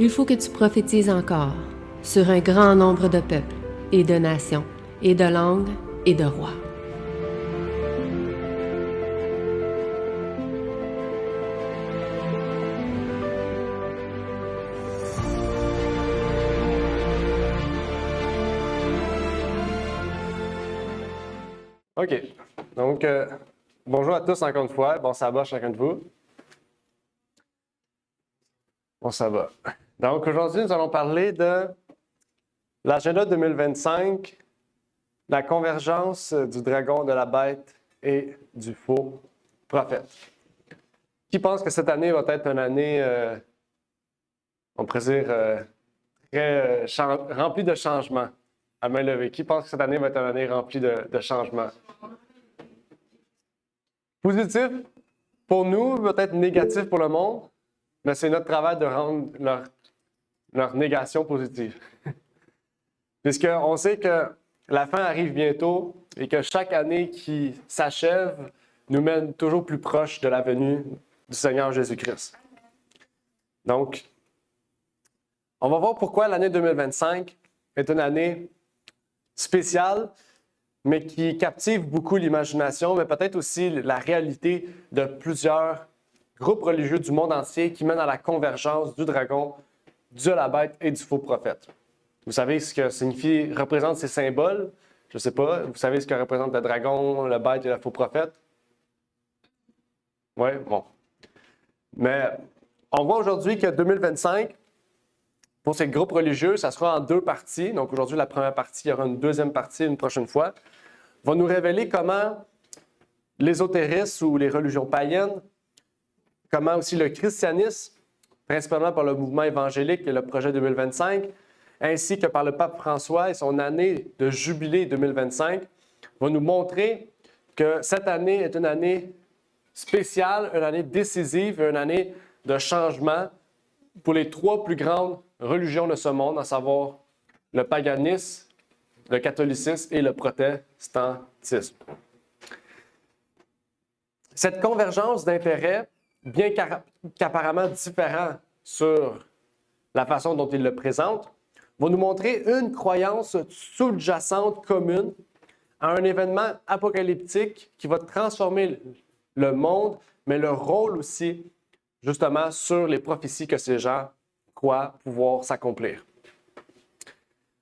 Il faut que tu prophétises encore sur un grand nombre de peuples et de nations et de langues et de rois. OK. Donc, bonjour à tous encore une fois. Bon sabbat chacun de vous. Bon sabbat. Donc, aujourd'hui, nous allons parler de l'agenda 2025, la convergence du dragon, de la bête et du faux prophète. Qui pense que cette année va être une année, on pourrait dire, très remplie de changements? À main levée. Qui pense que cette année va être une année remplie de changements? Positif pour nous, peut-être négatif pour le monde, mais c'est notre travail de rendre leur négation positive. Puisqu'on sait que la fin arrive bientôt et que chaque année qui s'achève nous mène toujours plus proche de la venue du Seigneur Jésus-Christ. Donc, on va voir pourquoi l'année 2025 est une année spéciale, mais qui captive beaucoup l'imagination, mais peut-être aussi la réalité de plusieurs groupes religieux du monde entier qui mènent à la convergence du dragon, de la bête et du faux prophète. Vous savez ce que représente ces symboles? Je ne sais pas. Vous savez ce que représente le dragon, la bête et le faux prophète? Oui, bon. Mais on voit aujourd'hui que 2025, pour ces groupes religieux, ça sera en deux parties. Donc aujourd'hui, la première partie, il y aura une deuxième partie une prochaine fois, va nous révéler comment l'ésotérisme ou les religions païennes, comment aussi le christianisme, principalement par le mouvement évangélique et le projet 2025, ainsi que par le pape François et son année de jubilé 2025, va nous montrer que cette année est une année spéciale, une année décisive, une année de changement pour les trois plus grandes religions de ce monde, à savoir le paganisme, le catholicisme et le protestantisme. Cette convergence d'intérêts, bien qu'apparemment différents sur la façon dont il le présente, va nous montrer une croyance sous-jacente commune à un événement apocalyptique qui va transformer le monde, mais le rôle aussi, justement, sur les prophéties que ces gens croient pouvoir s'accomplir.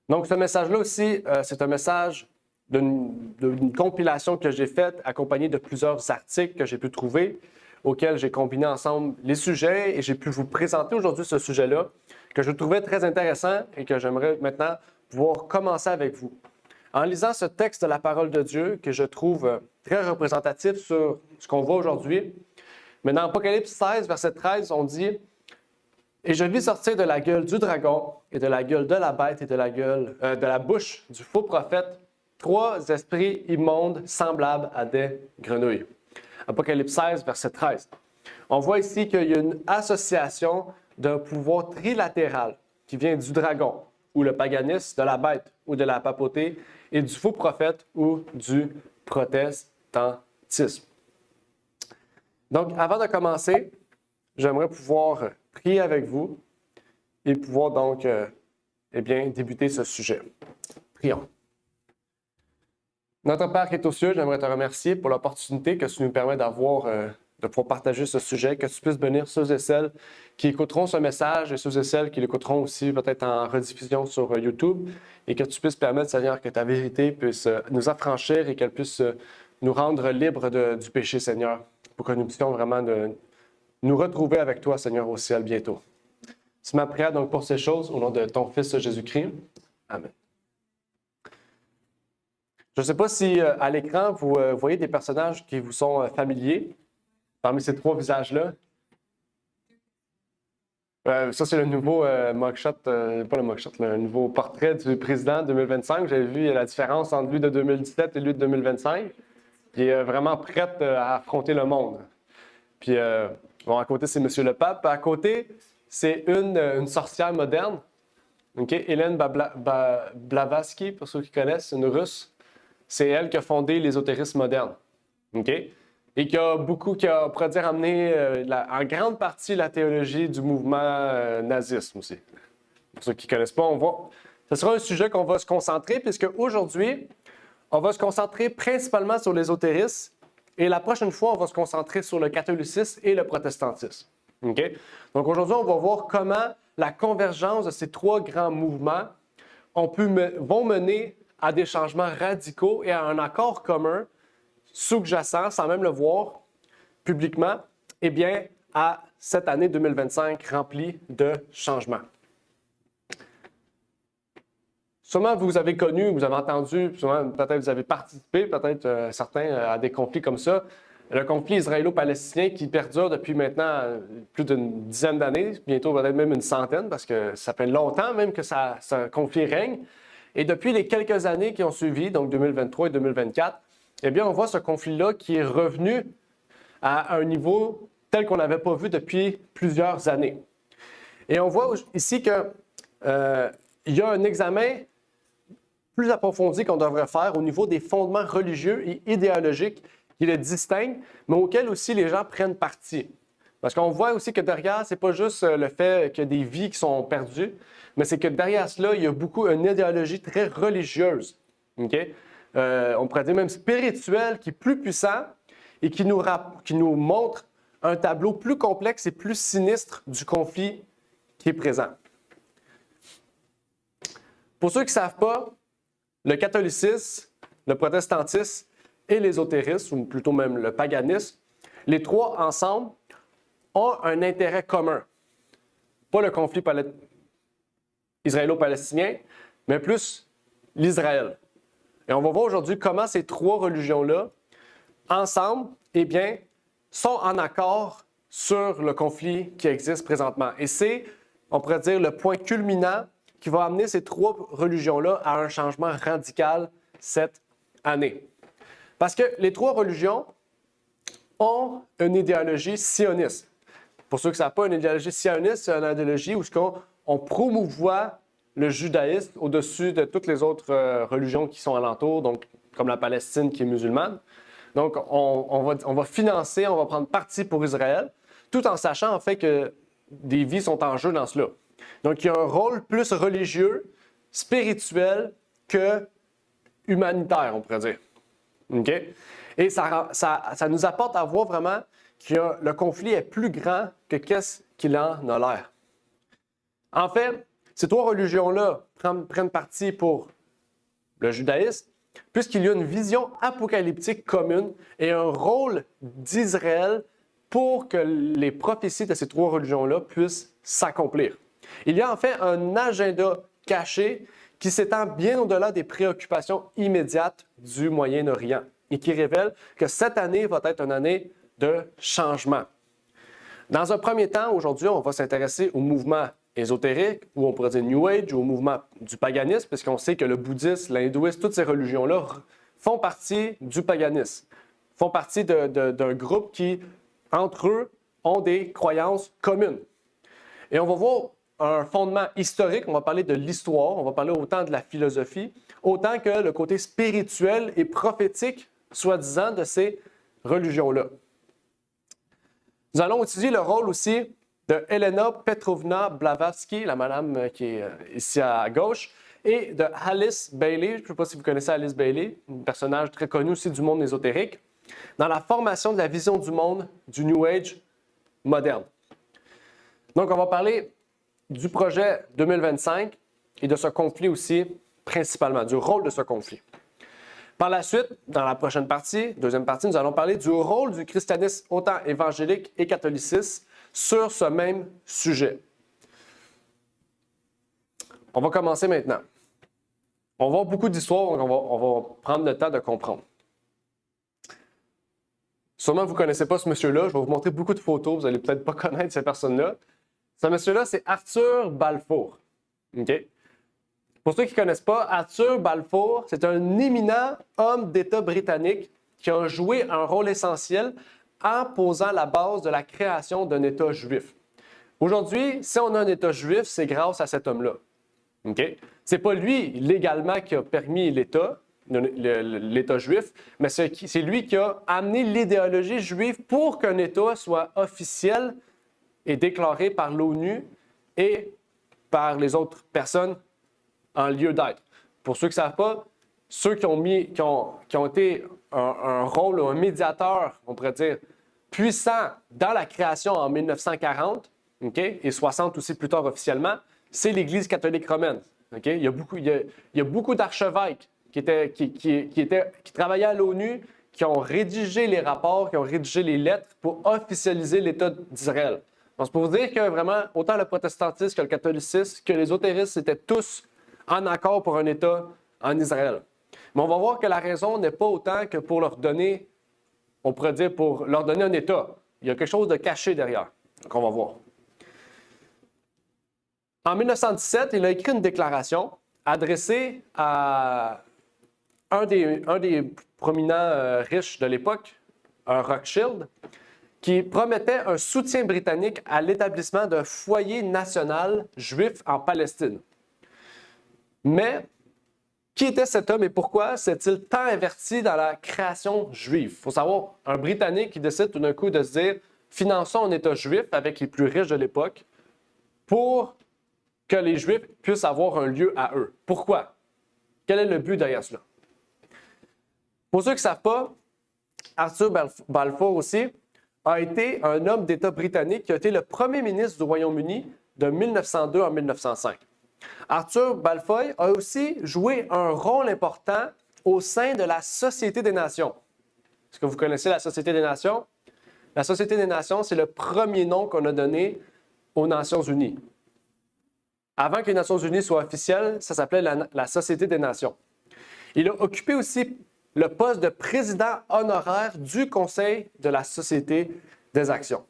Donc, ce message-là aussi, c'est un message d'une compilation que j'ai faite, accompagnée de plusieurs articles que j'ai pu trouver, auxquels j'ai combiné ensemble les sujets et j'ai pu vous présenter aujourd'hui ce sujet-là, que je trouvais très intéressant et que j'aimerais maintenant pouvoir commencer avec vous. En lisant ce texte de la parole de Dieu, que je trouve très représentatif sur ce qu'on voit aujourd'hui, mais dans Apocalypse 16, verset 13, on dit « Et je vis sortir de la gueule du dragon et de la gueule de la bête et de la bouche du faux prophète trois esprits immondes semblables à des grenouilles. » Apocalypse 16, verset 13. On voit ici qu'il y a une association d'un pouvoir trilatéral qui vient du dragon, ou le paganisme, de la bête, ou de la papauté, et du faux prophète, ou du protestantisme. Donc, avant de commencer, j'aimerais pouvoir prier avec vous et pouvoir donc débuter ce sujet. Prions. Notre Père qui est aux cieux, j'aimerais te remercier pour l'opportunité que tu nous permets d'avoir de pouvoir partager ce sujet, que tu puisses bénir ceux et celles qui écouteront ce message et ceux et celles qui l'écouteront aussi peut-être en rediffusion sur YouTube et que tu puisses permettre, Seigneur, que ta vérité puisse nous affranchir et qu'elle puisse nous rendre libres du péché, Seigneur, pour que nous puissions vraiment nous retrouver avec toi, Seigneur, au ciel bientôt. C'est ma prière donc pour ces choses au nom de ton Fils Jésus-Christ. Amen. Je ne sais pas si à l'écran, vous voyez des personnages qui vous sont familiers parmi ces trois visages-là. Ça, c'est le nouveau mugshot, pas le mugshot, le nouveau portrait du président 2025. J'avais vu la différence entre lui de 2017 et lui de 2025. Il est vraiment prêt à affronter le monde. Puis, à côté, c'est M. le Pape. À côté, c'est une sorcière moderne, Hélène Blavatsky, pour ceux qui connaissent, une Russe. C'est elle qui a fondé l'ésotérisme moderne. et qui a, on pourrait dire, amené en grande partie la théologie du mouvement nazisme aussi. Pour ceux qui ne connaissent pas, ce sera un sujet qu'on va se concentrer, puisque aujourd'hui, on va se concentrer principalement sur l'ésotérisme, et la prochaine fois, on va se concentrer sur le catholicisme et le protestantisme. Okay? Donc aujourd'hui, on va voir comment la convergence de ces trois grands mouvements vont mener à des changements radicaux et à un accord commun sous-jacent, sans même le voir publiquement, eh bien, à cette année 2025 remplie de changements. Sûrement, vous avez connu, vous avez entendu, sûrement, peut-être vous avez participé, peut-être certains, à des conflits comme ça. Le conflit israélo-palestinien qui perdure depuis maintenant plus d'une dizaine d'années, bientôt peut-être même une centaine, parce que ça fait longtemps même que ce conflit règne. Et depuis les quelques années qui ont suivi, donc 2023 et 2024, eh bien, on voit ce conflit-là qui est revenu à un niveau tel qu'on n'avait pas vu depuis plusieurs années. Et on voit ici qu'il y a un examen plus approfondi qu'on devrait faire au niveau des fondements religieux et idéologiques qui le distinguent, mais auxquels aussi les gens prennent parti. Parce qu'on voit aussi que derrière, ce n'est pas juste le fait qu'il y a des vies qui sont perdues, mais c'est que derrière cela, il y a beaucoup une idéologie très religieuse. Okay? On pourrait dire même spirituelle, qui est plus puissant et qui nous montre un tableau plus complexe et plus sinistre du conflit qui est présent. Pour ceux qui ne savent pas, le catholicisme, le protestantisme et l'ésotérisme, ou plutôt même le paganisme, les trois ensemble ont un intérêt commun. Pas le conflit israélo-palestinien, mais plus l'Israël. Et on va voir aujourd'hui comment ces trois religions-là, ensemble, eh bien, sont en accord sur le conflit qui existe présentement. Et c'est, on pourrait dire, le point culminant qui va amener ces trois religions-là à un changement radical cette année. Parce que les trois religions ont une idéologie sioniste. Pour ceux qui ne savent pas, une idéologie sioniste, c'est une idéologie où on promouvoit le judaïsme au-dessus de toutes les autres religions qui sont alentour, donc comme la Palestine qui est musulmane. Donc, on va financer, on va prendre parti pour Israël, tout en sachant en fait que des vies sont en jeu dans cela. Donc, il y a un rôle plus religieux, spirituel que humanitaire, on pourrait dire. Okay? Et ça nous apporte à voir vraiment que le conflit est plus grand que qu'est-ce qu'il en a l'air. En fait, ces trois religions-là prennent parti pour le judaïsme, puisqu'il y a une vision apocalyptique commune et un rôle d'Israël pour que les prophéties de ces trois religions-là puissent s'accomplir. Il y a en fait un agenda caché qui s'étend bien au-delà des préoccupations immédiates du Moyen-Orient et qui révèle que cette année va être une année de changement. Dans un premier temps, aujourd'hui, on va s'intéresser au mouvement ésotérique, ou on pourrait dire New Age, ou au mouvement du paganisme, puisqu'on sait que le bouddhisme, l'hindouisme, toutes ces religions-là font partie du paganisme, font partie d'un groupe qui, entre eux, ont des croyances communes. Et on va voir un fondement historique, on va parler de l'histoire, on va parler autant de la philosophie, autant que le côté spirituel et prophétique, soi-disant, de ces religions-là. Nous allons étudier le rôle aussi de Elena Petrovna Blavatsky, la madame qui est ici à gauche, et de Alice Bailey. Je ne sais pas si vous connaissez Alice Bailey, un personnage très connu aussi du monde ésotérique, dans la formation de la vision du monde du New Age moderne. Donc, on va parler du projet 2025 et de ce conflit aussi, principalement, du rôle de ce conflit. Par la suite, dans la prochaine partie, deuxième partie, nous allons parler du rôle du christianisme, autant évangélique et catholicisme, sur ce même sujet. On va commencer maintenant. On va voir beaucoup d'histoires, donc on va prendre le temps de comprendre. Sûrement, vous ne connaissez pas ce monsieur-là. Je vais vous montrer beaucoup de photos. Vous n'allez peut-être pas connaître cette personne-là. Ce monsieur-là, c'est Arthur Balfour. Okay? Pour ceux qui ne connaissent pas, Arthur Balfour, c'est un éminent homme d'État britannique qui a joué un rôle essentiel en posant la base de la création d'un État juif. Aujourd'hui, si on a un État juif, c'est grâce à cet homme-là. Okay? Ce n'est pas lui, légalement, qui a permis l'État, l'État juif, mais c'est lui qui a amené l'idéologie juive pour qu'un État soit officiel et déclaré par l'ONU et par les autres personnes en lieu d'être. Pour ceux qui ne savent pas, ceux qui ont été un rôle ou un médiateur, on pourrait dire, puissant dans la création en 1940, okay, et 60 aussi plus tard officiellement, c'est l'Église catholique romaine. Okay? Il y a beaucoup d'archevêques qui travaillaient à l'ONU, qui ont rédigé les rapports, qui ont rédigé les lettres pour officialiser l'État d'Israël. Donc, c'est pour vous dire que vraiment, autant le protestantisme que le catholicisme, que les ésotéristes étaient tous en accord pour un État en Israël. Mais on va voir que la raison n'est pas autant que pour leur donner, on pourrait dire, pour leur donner un État. Il y a quelque chose de caché derrière. Donc, on va voir. En 1917, il a écrit une déclaration adressée à un des prominents riches de l'époque, un Rothschild, qui promettait un soutien britannique à l'établissement d'un foyer national juif en Palestine. Mais qui était cet homme et pourquoi s'est-il tant investi dans la création juive? Il faut savoir, un Britannique qui décide tout d'un coup de se dire « finançons un État juif avec les plus riches de l'époque pour que les Juifs puissent avoir un lieu à eux. » Pourquoi? Quel est le but derrière cela? Pour ceux qui ne savent pas, Arthur Balfour aussi a été un homme d'État britannique qui a été le premier ministre du Royaume-Uni de 1902 à 1905. Arthur Balfour a aussi joué un rôle important au sein de la Société des Nations. Est-ce que vous connaissez la Société des Nations? La Société des Nations, c'est le premier nom qu'on a donné aux Nations Unies. Avant que les Nations Unies soient officielles, ça s'appelait la Société des Nations. Il a occupé aussi le poste de président honoraire du Conseil de la Société des Actions.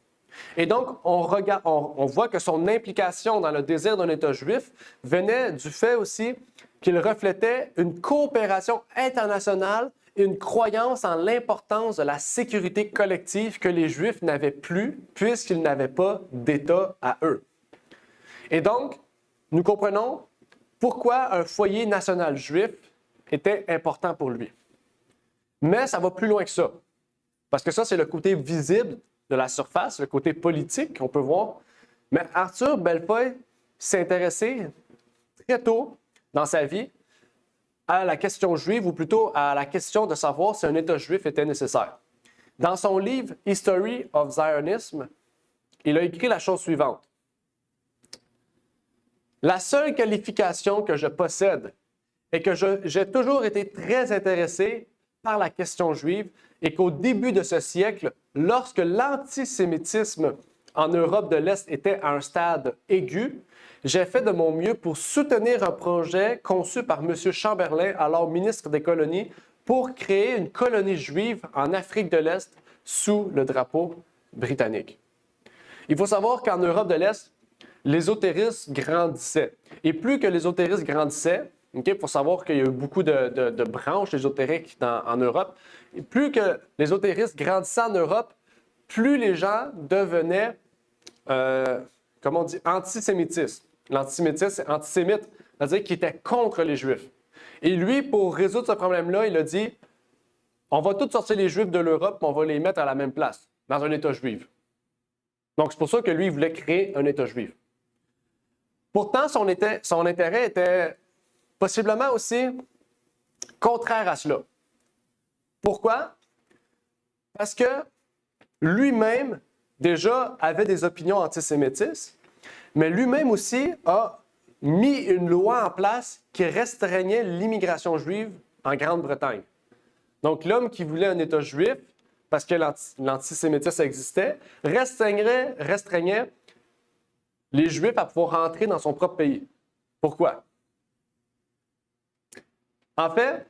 Et donc, on voit que son implication dans le désir d'un État juif venait du fait aussi qu'il reflétait une coopération internationale et une croyance en l'importance de la sécurité collective que les Juifs n'avaient plus puisqu'ils n'avaient pas d'État à eux. Et donc, nous comprenons pourquoi un foyer national juif était important pour lui. Mais ça va plus loin que ça. Parce que ça, c'est le côté visible de la surface, le côté politique qu'on peut voir. Mais Arthur Balfour s'est intéressé très tôt dans sa vie à la question juive, ou plutôt à la question de savoir si un État juif était nécessaire. Dans son livre « History of Zionism », il a écrit la chose suivante. « La seule qualification que je possède est que j'ai toujours été très intéressé par la question juive et qu'au début de ce siècle, lorsque l'antisémitisme en Europe de l'Est était à un stade aigu, j'ai fait de mon mieux pour soutenir un projet conçu par M. Chamberlain, alors ministre des colonies, pour créer une colonie juive en Afrique de l'Est sous le drapeau britannique. » Il faut savoir qu'en Europe de l'Est, l'ésotérisme grandissait. Et plus que l'ésotérisme grandissait, il faut savoir qu'il y a eu beaucoup de branches ésotériques en Europe. Et plus que l'ésotérisme grandissait en Europe, plus les gens devenaient, comment on dit, antisémitistes. L'antisémitisme, c'est antisémite, c'est-à-dire qu'ils étaient contre les Juifs. Et lui, pour résoudre ce problème-là, il a dit, on va tous sortir les Juifs de l'Europe, mais on va les mettre à la même place, dans un État juif. Donc, c'est pour ça que lui, il voulait créer un État juif. Pourtant, son intérêt était possiblement aussi contraire à cela. Pourquoi? Parce que lui-même, déjà, avait des opinions antisémitistes, mais lui-même aussi a mis une loi en place qui restreignait l'immigration juive en Grande-Bretagne. Donc, l'homme qui voulait un État juif, parce que l'antisémitisme existait, restreignait les Juifs à pouvoir rentrer dans son propre pays. Pourquoi? En fait,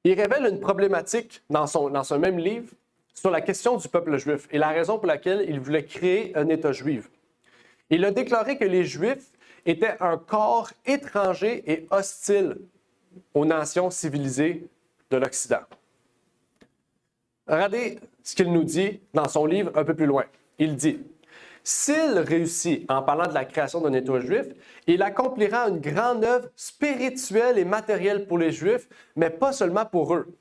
il révèle une problématique dans ce même livre sur la question du peuple juif et la raison pour laquelle il voulait créer un État juif. Il a déclaré que les Juifs étaient un corps étranger et hostile aux nations civilisées de l'Occident. Regardez ce qu'il nous dit dans son livre un peu plus loin. Il dit « s'il réussit en parlant de la création d'un État juif, il accomplira une grande œuvre spirituelle et matérielle pour les Juifs, mais pas seulement pour eux.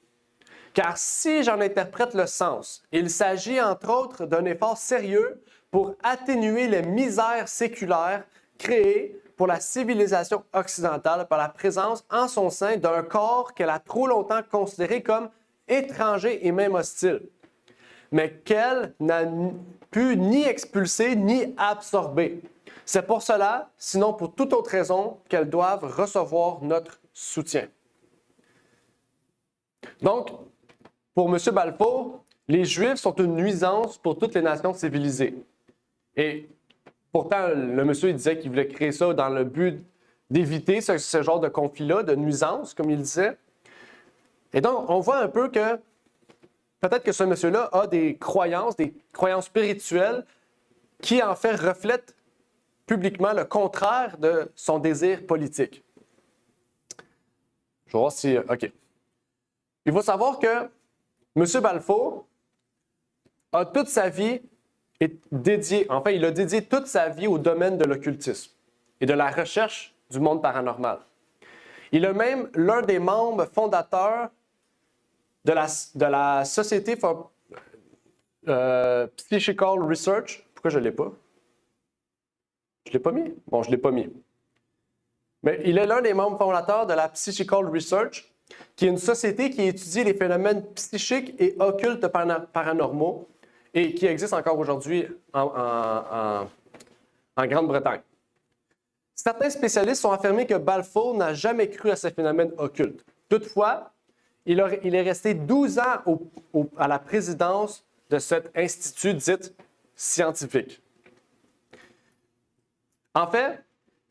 Car si j'en interprète le sens, il s'agit entre autres d'un effort sérieux pour atténuer les misères séculaires créées pour la civilisation occidentale par la présence en son sein d'un corps qu'elle a trop longtemps considéré comme étranger et même hostile, mais qu'elle n'a pu ni expulser ni absorber. C'est pour cela, sinon pour toute autre raison, qu'elles doivent recevoir notre soutien. Donc, pour M. Balfour, les Juifs sont une nuisance pour toutes les nations civilisées. Et pourtant, le monsieur il disait qu'il voulait créer ça dans le but d'éviter ce genre de conflit-là, de nuisance, comme il disait. Et donc, on voit un peu que peut-être que ce monsieur-là a des croyances spirituelles qui, en fait, reflètent publiquement le contraire de son désir politique. Je vais voir si... OK. Il faut savoir que M. Balfour a toute sa vie dédiée, en fait, il a dédié toute sa vie au domaine de l'occultisme et de la recherche du monde paranormal. Il est même l'un des membres fondateurs de la Society for Psychical Research. Pourquoi je ne l'ai pas? Je ne l'ai pas mis? Bon, je ne l'ai pas mis. Mais il est l'un des membres fondateurs de la Psychical Research, qui est une société qui étudie les phénomènes psychiques et occultes paranormaux et qui existe encore aujourd'hui en Grande-Bretagne. Certains spécialistes ont affirmé que Balfour n'a jamais cru à ces phénomènes occultes. Toutefois, il est resté 12 ans à la présidence de cet institut dit scientifique. En fait,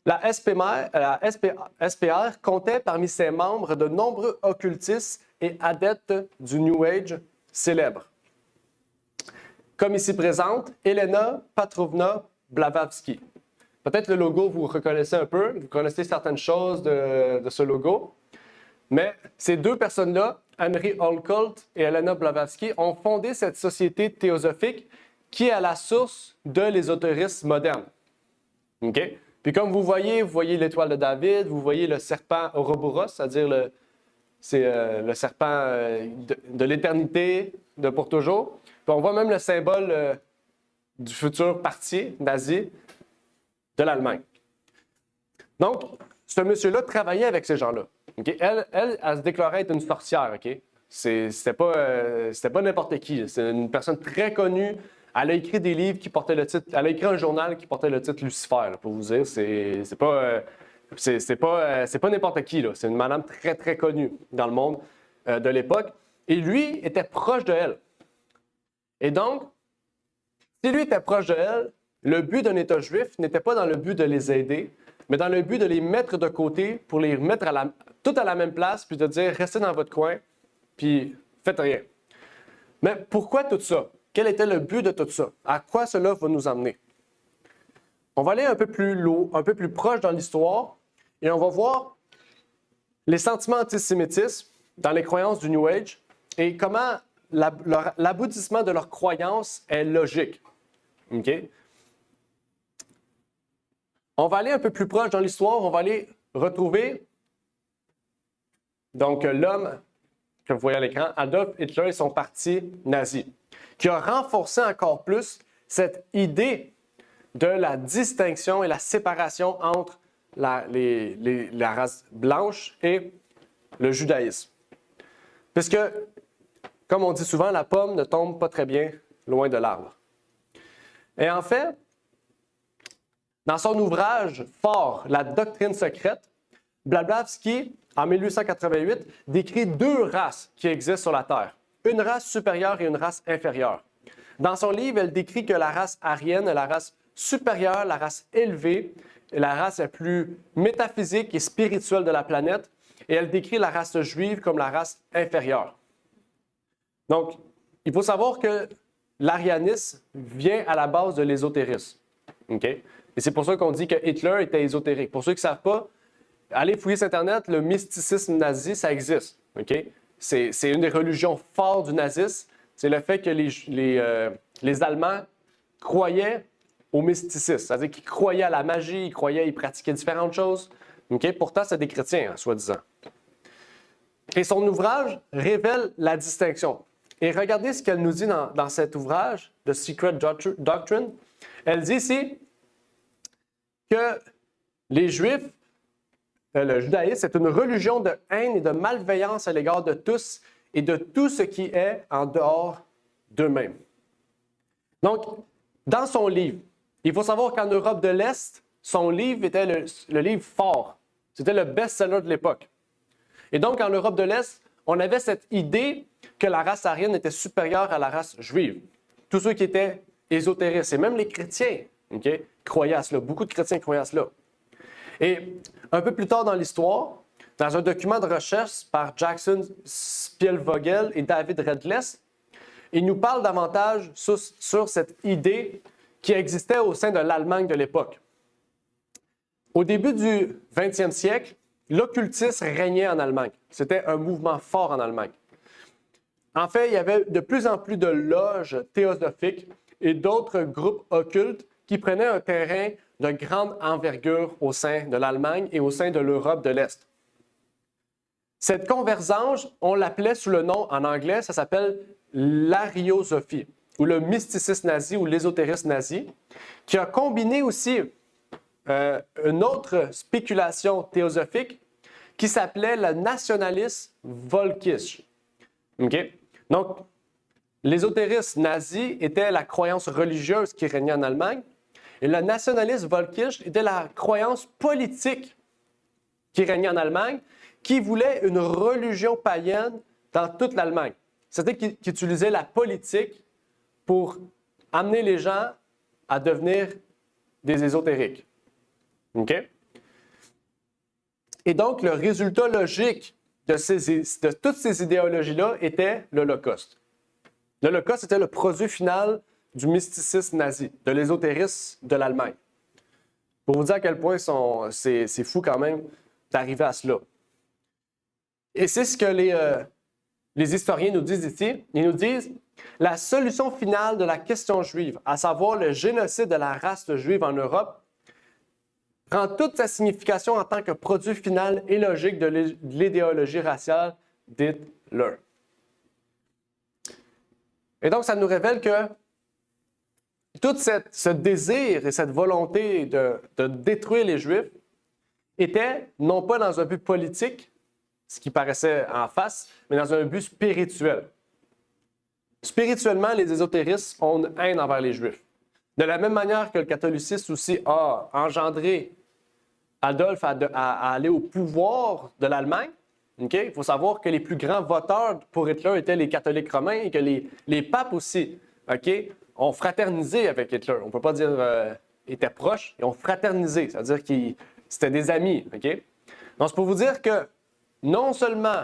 la SPR comptait parmi ses membres de nombreux occultistes et adeptes du New Age célèbres. Comme ici présente, Elena Petrovna Blavatsky. Peut-être le logo, vous reconnaissez un peu, vous connaissez certaines choses de ce logo. Mais ces deux personnes-là, Henry Olcott et Elena Blavatsky, ont fondé cette société théosophique qui est à la source de l'ésotérisme moderne. OK? Puis comme vous voyez l'étoile de David, vous voyez le serpent Ouroboros, c'est-à-dire le serpent de l'éternité, de pour toujours. Puis on voit même le symbole du futur parti nazi de l'Allemagne. Donc, ce monsieur-là travaillait avec ces gens-là. Okay? Elle se déclarait être une sorcière. Okay? C'était pas n'importe qui. C'est une personne très connue. Elle a écrit des livres qui portaient le titre... Elle a écrit un journal qui portait le titre Lucifer, là, pour vous dire. C'est pas n'importe qui. Là. C'est une madame très, très connue dans le monde de l'époque. Et lui était proche de elle. Et donc, si lui était proche de elle, le but d'un État juif n'était pas dans le but de les aider, mais dans le but de les mettre de côté pour les mettre tout à la même place, puis de dire « restez dans votre coin, puis faites rien ». Mais pourquoi tout ça? Quel était le but de tout ça? À quoi cela va nous emmener? On va aller un peu plus proche dans l'histoire et on va voir les sentiments antisémitistes dans les croyances du New Age et comment l'aboutissement de leurs croyances est logique. Okay? On va aller un peu plus proche dans l'histoire, on va aller retrouver donc l'homme que vous voyez à l'écran, Adolf Hitler et son parti nazi, qui a renforcé encore plus cette idée de la distinction et la séparation entre la race blanche et le judaïsme. Puisque, comme on dit souvent, la pomme ne tombe pas très bien loin de l'arbre. Et en fait, dans son ouvrage fort, La doctrine secrète, Blavatsky, en 1888, décrit deux races qui existent sur la Terre, une race supérieure et une race inférieure. Dans son livre, elle décrit que la race aryenne est la race supérieure, la race élevée, la race la plus métaphysique et spirituelle de la planète, et elle décrit la race juive comme la race inférieure. Donc, il faut savoir que l'arianisme vient à la base de l'ésotérisme. Okay? Et c'est pour ça qu'on dit que Hitler était ésotérique. Pour ceux qui ne savent pas, allez fouiller sur Internet, le mysticisme nazi, ça existe. Okay? C'est une des religions fortes du nazisme. C'est le fait que les Allemands croyaient au mysticisme, c'est-à-dire qu'ils croyaient à la magie, ils pratiquaient différentes choses. Okay? Pourtant, c'est des chrétiens, hein, soi-disant. Et son ouvrage révèle la distinction. Et regardez ce qu'elle nous dit dans cet ouvrage, The Secret Doctrine. Elle dit ici que les Juifs, le judaïsme, c'est une religion de haine et de malveillance à l'égard de tous et de tout ce qui est en dehors d'eux-mêmes. Donc, dans son livre, il faut savoir qu'en Europe de l'Est, son livre était le livre fort. C'était le best-seller de l'époque. Et donc, en Europe de l'Est, on avait cette idée que la race aryenne était supérieure à la race juive. Tous ceux qui étaient ésotéristes, et même les chrétiens, okay, croyaient à cela. Beaucoup de chrétiens croyaient à cela. Et un peu plus tard dans l'histoire, dans un document de recherche par Jackson Spielvogel et David Redless, il nous parle davantage sur cette idée qui existait au sein de l'Allemagne de l'époque. Au début du 20e siècle, l'occultisme régnait en Allemagne. C'était un mouvement fort en Allemagne. En fait, il y avait de plus en plus de loges théosophiques et d'autres groupes occultes qui prenaient un terrain de grande envergure au sein de l'Allemagne et au sein de l'Europe de l'Est. Cette convergence, on l'appelait sous le nom, en anglais, ça s'appelle l'ariosophie, ou le mysticisme nazi ou l'ésotérisme nazi, qui a combiné aussi une autre spéculation théosophique qui s'appelait le nationalisme volkisch. Okay? Donc, l'ésotérisme nazi était la croyance religieuse qui régnait en Allemagne, et le nationalisme volkisch était la croyance politique qui régnait en Allemagne, qui voulait une religion païenne dans toute l'Allemagne. C'est-à-dire qu'il utilisait la politique pour amener les gens à devenir des ésotériques. OK? Et donc, le résultat logique de toutes ces idéologies-là était l'Holocauste. L'Holocauste était le produit final du mysticisme nazi, de l'ésotérisme de l'Allemagne. Pour vous dire à quel point c'est fou quand même d'arriver à cela. Et c'est ce que les historiens nous disent ici. Ils nous disent la solution finale de la question juive, à savoir le génocide de la race juive en Europe, prend toute sa signification en tant que produit final et logique de l'idéologie raciale d'Hitler. Et donc, ça nous révèle que tout ce désir et cette volonté de détruire les Juifs était non pas dans un but politique, ce qui paraissait en face, mais dans un but spirituel. Spirituellement, les ésotéristes ont une haine envers les Juifs. De la même manière que le catholicisme aussi a engendré Adolphe à aller au pouvoir de l'Allemagne, okay? Il faut savoir que les plus grands voteurs pour Hitler étaient les catholiques romains et que les papes aussi okay, ont fraternisé avec Hitler. On ne peut pas dire étaient proches, ils ont fraternisé, c'est-à-dire qu'ils c'était des amis. Okay? Donc, c'est pour vous dire que non seulement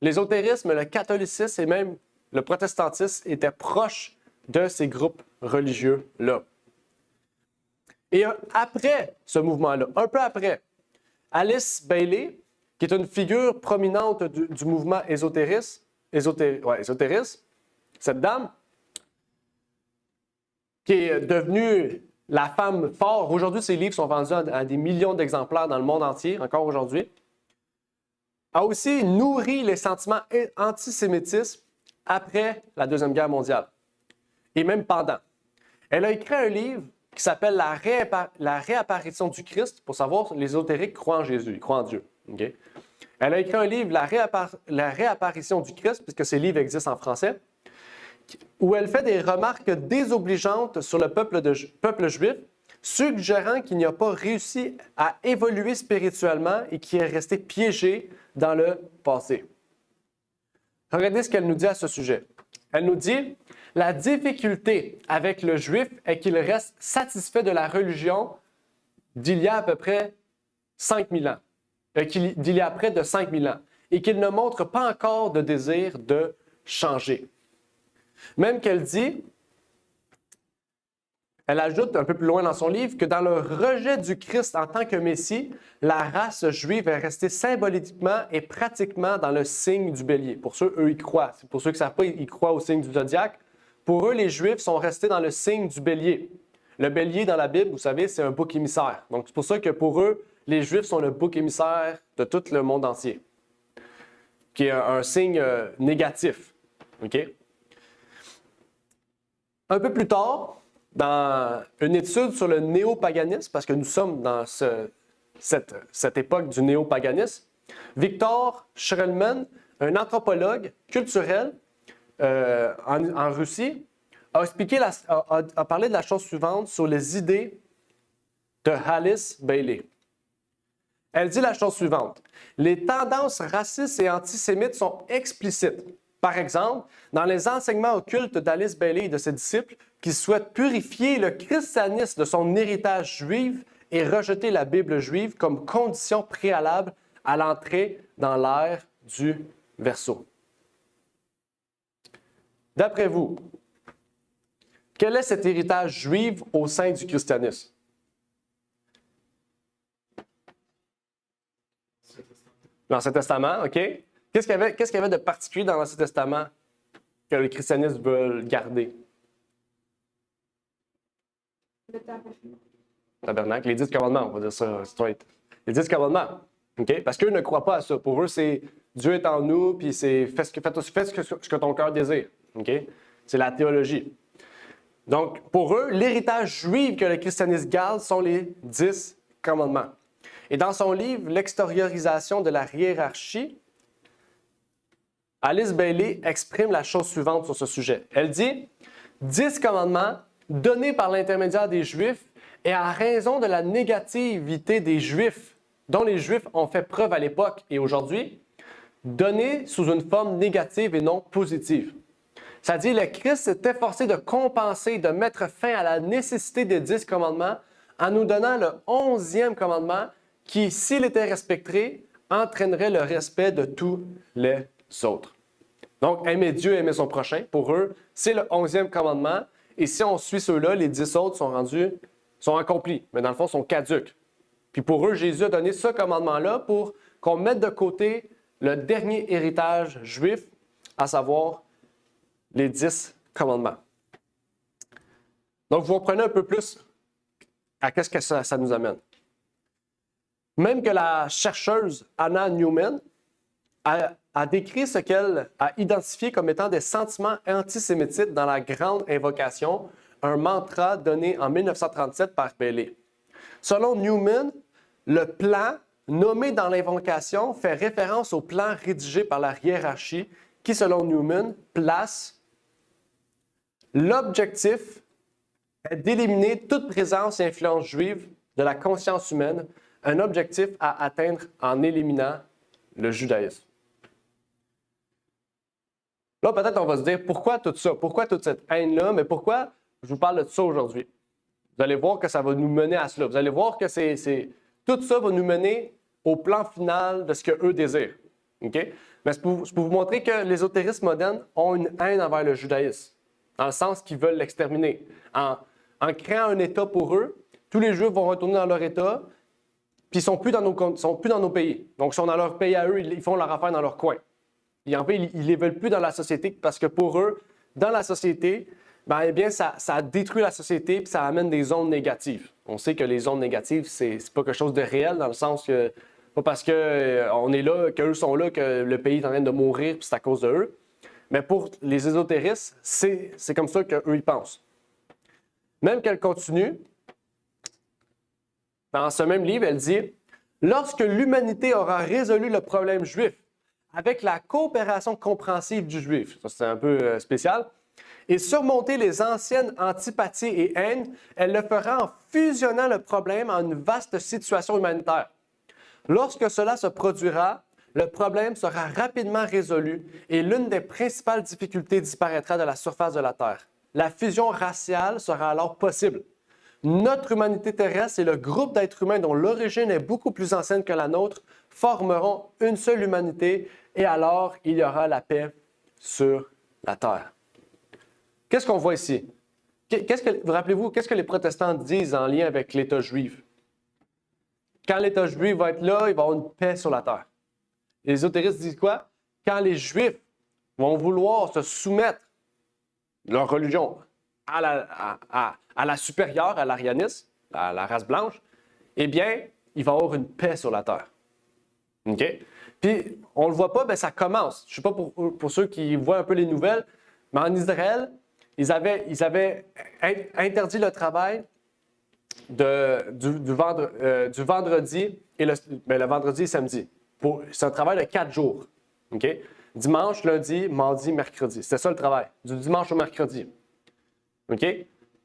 l'ésotérisme, le catholicisme et même le protestantisme étaient proches de ces groupes religieux-là. Et après ce mouvement-là, un peu après, Alice Bailey, qui est une figure prominente du mouvement ésotérisme, cette dame, qui est devenue la femme forte. Aujourd'hui, ses livres sont vendus à des millions d'exemplaires dans le monde entier, encore aujourd'hui, a aussi nourri les sentiments antisémitistes après la Deuxième Guerre mondiale, et même pendant. Elle a écrit un livre qui s'appelle La réapparition du Christ, pour savoir, les ésotériques croient en Jésus, ils croient en Dieu. Okay? Elle a écrit un livre, La réapparition du Christ, puisque ces livres existent en français, où elle fait des remarques désobligeantes sur le peuple juif, suggérant qu'il n'a pas réussi à évoluer spirituellement et qu'il est resté piégé dans le passé. Regardez ce qu'elle nous dit à ce sujet. Elle nous dit « La difficulté avec le juif est qu'il reste satisfait de la religion d'il y a à peu près 5000 ans, d'il y a près de 5000 ans, et qu'il ne montre pas encore de désir de changer. » Même qu'elle dit, elle ajoute un peu plus loin dans son livre que dans le rejet du Christ en tant que Messie, la race juive est restée symboliquement et pratiquement dans le signe du bélier. Pour ceux, eux, ils croient. Pour ceux qui ne savent pas, ils croient au signe du zodiaque. Pour eux, les Juifs sont restés dans le signe du bélier. le bélier dans la Bible, vous savez, c'est un bouc émissaire. Donc, c'est pour ça que pour eux, les Juifs sont le bouc émissaire de tout le monde entier, qui est un signe négatif. OK? Un peu plus tard, dans une étude sur le néopaganisme, parce que nous sommes dans cette époque du néopaganisme, Victor Shrelman, un anthropologue culturel en Russie, a parlé de la chose suivante sur les idées de Alice Bailey. Elle dit la chose suivante. Les tendances racistes et antisémites sont explicites. Par exemple, dans les enseignements occultes d'Alice Bailey et de ses disciples qui souhaitent purifier le christianisme de son héritage juif et rejeter la Bible juive comme condition préalable à l'entrée dans l'ère du Verseau. D'après vous, quel est cet héritage juif au sein du christianisme? L'Ancien Testament, OK? Qu'est-ce qu'il y avait de particulier dans l'Ancien Testament que les christianistes veulent garder? Le tabernacle. Tabernacle, les 10 commandements, on va dire ça straight. Les 10 commandements, OK? Parce qu'eux ne croient pas à ça. Pour eux, c'est Dieu est en nous, puis c'est fais ce que ton cœur désire, OK? C'est la théologie. Donc, pour eux, l'héritage juif que le christianisme garde sont les 10 commandements. Et dans son livre « L'extériorisation de la hiérarchie », Alice Bailey exprime la chose suivante sur ce sujet. Elle dit « 10 commandements donnés par l'intermédiaire des Juifs et à raison de la négativité des Juifs, dont les Juifs ont fait preuve à l'époque et aujourd'hui, donnés sous une forme négative et non positive. » C'est-à-dire, le Christ s'est efforcé de compenser, de mettre fin à la nécessité des 10 commandements en nous donnant le 11e commandement qui, s'il était respecté, entraînerait le respect de tous les autres. Donc, aimer Dieu, aimer son prochain, pour eux, c'est le 11e commandement. Et si on suit ceux-là, les 10 autres sont accomplis, mais dans le fond, sont caduques. Puis pour eux, Jésus a donné ce commandement-là pour qu'on mette de côté le dernier héritage juif, à savoir les 10 commandements. Donc, vous comprenez un peu plus à qu'est-ce que ça nous amène. Même que la chercheuse Anna Newman a décrit ce qu'elle a identifié comme étant des sentiments antisémites dans la Grande Invocation, un mantra donné en 1937 par Bailey. Selon Newman, le plan nommé dans l'invocation fait référence au plan rédigé par la hiérarchie qui, selon Newman, place l'objectif est d'éliminer toute présence et influence juive de la conscience humaine, un objectif à atteindre en éliminant le judaïsme. Là, peut-être on va se dire, pourquoi tout ça? Pourquoi toute cette haine-là? Mais pourquoi je vous parle de ça aujourd'hui? Vous allez voir que ça va nous mener à cela. Vous allez voir que tout ça va nous mener au plan final de ce qu'eux désirent. Okay? Mais c'est pour vous montrer que les ésotéristes modernes ont une haine envers le judaïsme, dans le sens qu'ils veulent l'exterminer. En créant un État pour eux, tous les Juifs vont retourner dans leur État, puis ils ne sont plus dans nos pays. Donc, ils sont dans leur pays à eux, ils font leur affaire dans leur coin. Et en fait, ils ne les veulent plus dans la société parce que pour eux, dans la société, ça détruit la société et ça amène des ondes négatives. On sait que les ondes négatives, c'est pas quelque chose de réel dans le sens que, pas parce qu'on est là, qu'eux sont là, que le pays est en train de mourir puis c'est à cause d'eux. Mais pour les ésotéristes, c'est comme ça qu'eux ils pensent. Même qu'elle continue, dans ce même livre, elle dit « Lorsque l'humanité aura résolu le problème juif, avec la coopération compréhensive du juif, ça c'est un peu spécial, et surmonter les anciennes antipathies et haines, elle le fera en fusionnant le problème en une vaste situation humanitaire. Lorsque cela se produira, le problème sera rapidement résolu et l'une des principales difficultés disparaîtra de la surface de la Terre. La fusion raciale sera alors possible. Notre humanité terrestre et le groupe d'êtres humains dont l'origine est beaucoup plus ancienne que la nôtre formeront une seule humanité et alors il y aura la paix sur la terre. Qu'est-ce qu'on voit ici? Rappelez-vous, qu'est-ce que les protestants disent en lien avec l'État juif? Quand l'État juif va être là, il va y avoir une paix sur la terre. Les ésotéristes disent quoi? Quand les Juifs vont vouloir se soumettre, leur religion, à la supérieure, à l'arianisme, à la race blanche, eh bien, il va y avoir une paix sur la terre. OK? Puis, on ne le voit pas, bien, ça commence. Je ne sais pas pour ceux qui voient un peu les nouvelles, mais en Israël, ils avaient interdit le travail du vendredi et le vendredi et samedi. C'est un travail de 4 jours. OK? Dimanche, lundi, mardi, mercredi. C'était ça le travail, du dimanche au mercredi. OK?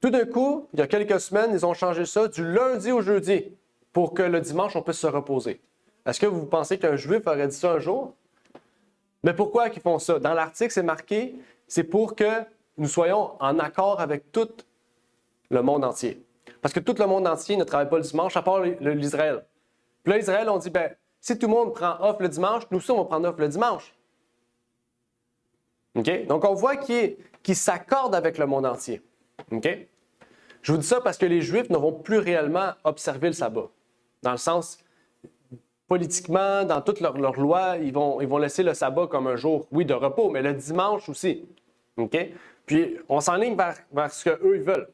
Tout d'un coup, il y a quelques semaines, ils ont changé ça du lundi au jeudi pour que le dimanche, on puisse se reposer. Est-ce que vous pensez qu'un juif aurait dit ça un jour? Mais pourquoi ils font ça? Dans l'article, c'est marqué, c'est pour que nous soyons en accord avec tout le monde entier. Parce que tout le monde entier ne travaille pas le dimanche, à part l'Israël. Puis là, Israël, on dit, bien, si tout le monde prend off le dimanche, nous aussi, on va prendre off le dimanche. OK? Donc, on voit qu'ils s'accordent avec le monde entier. OK? Je vous dis ça parce que les Juifs ne vont plus réellement observer le sabbat. Dans le sens, politiquement, dans toutes leurs lois, ils vont laisser le sabbat comme un jour, oui, de repos, mais le dimanche aussi. OK? Puis, on s'enligne vers ce qu'eux, ils veulent.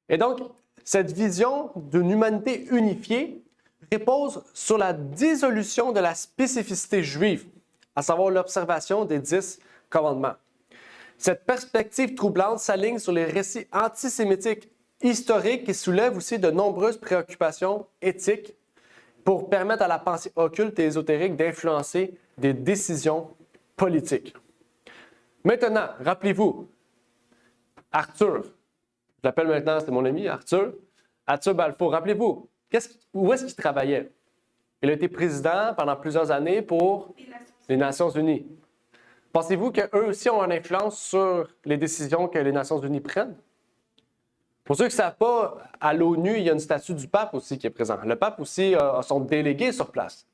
Et donc, cette vision d'une humanité unifiée repose sur la dissolution de la spécificité juive, à savoir l'observation des 10 commandements. Cette perspective troublante s'aligne sur les récits antisémitiques historiques qui soulèvent aussi de nombreuses préoccupations éthiques pour permettre à la pensée occulte et ésotérique d'influencer des décisions politiques. Maintenant, rappelez-vous, Arthur, je l'appelle maintenant, c'est mon ami Arthur Balfour, rappelez-vous, où est-ce qu'il travaillait? Il a été président pendant plusieurs années pour les Nations Unies. Pensez-vous qu'eux aussi ont une influence sur les décisions que les Nations Unies prennent? Pour ceux qui ne savent pas, à l'ONU, il y a une statue du pape aussi qui est présent. Le pape aussi a son délégué sur place.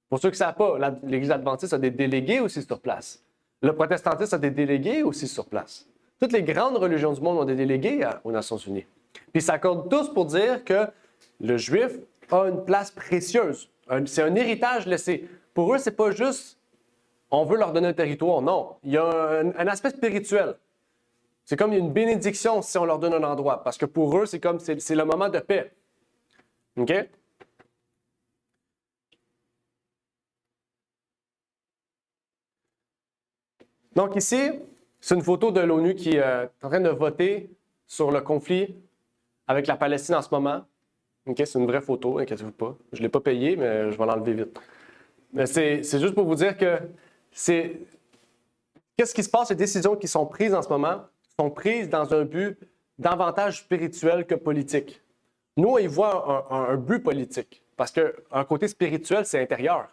Pour ceux qui ne savent pas, l'Église adventiste a des délégués aussi sur place. Le protestantisme a des délégués aussi sur place. Toutes les grandes religions du monde ont des délégués aux Nations Unies. Puis ils s'accordent tous pour dire que le juif a une place précieuse. C'est un héritage laissé. Pour eux, c'est pas juste on veut leur donner un territoire. Non, il y a un aspect spirituel. C'est comme il y a une bénédiction si on leur donne un endroit. Parce que pour eux, c'est comme c'est le moment de paix. OK? Donc ici, c'est une photo de l'ONU qui est en train de voter sur le conflit avec la Palestine en ce moment. OK, c'est une vraie photo, inquiétez-vous pas. Je ne l'ai pas payée, mais je vais l'enlever vite. Mais c'est juste pour vous dire que qu'est-ce qui se passe, les décisions qui sont prises en ce moment sont prises dans un but davantage spirituel que politique. Nous, on y voit un but politique, parce qu'un côté spirituel, c'est intérieur.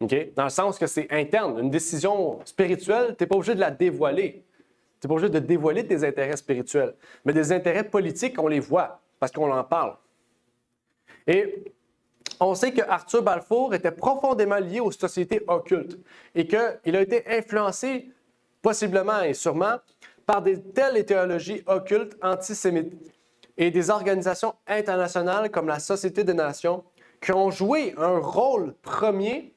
Okay? Dans le sens que c'est interne. Une décision spirituelle, tu n'es pas obligé de la dévoiler. Tu n'es pas obligé de dévoiler tes intérêts spirituels. Mais des intérêts politiques, on les voit, parce qu'on en parle. Et on sait que Arthur Balfour était profondément lié aux sociétés occultes et qu'il a été influencé, possiblement et sûrement, par des telles idéologies occultes antisémites et des organisations internationales comme la Société des Nations qui ont joué un rôle premier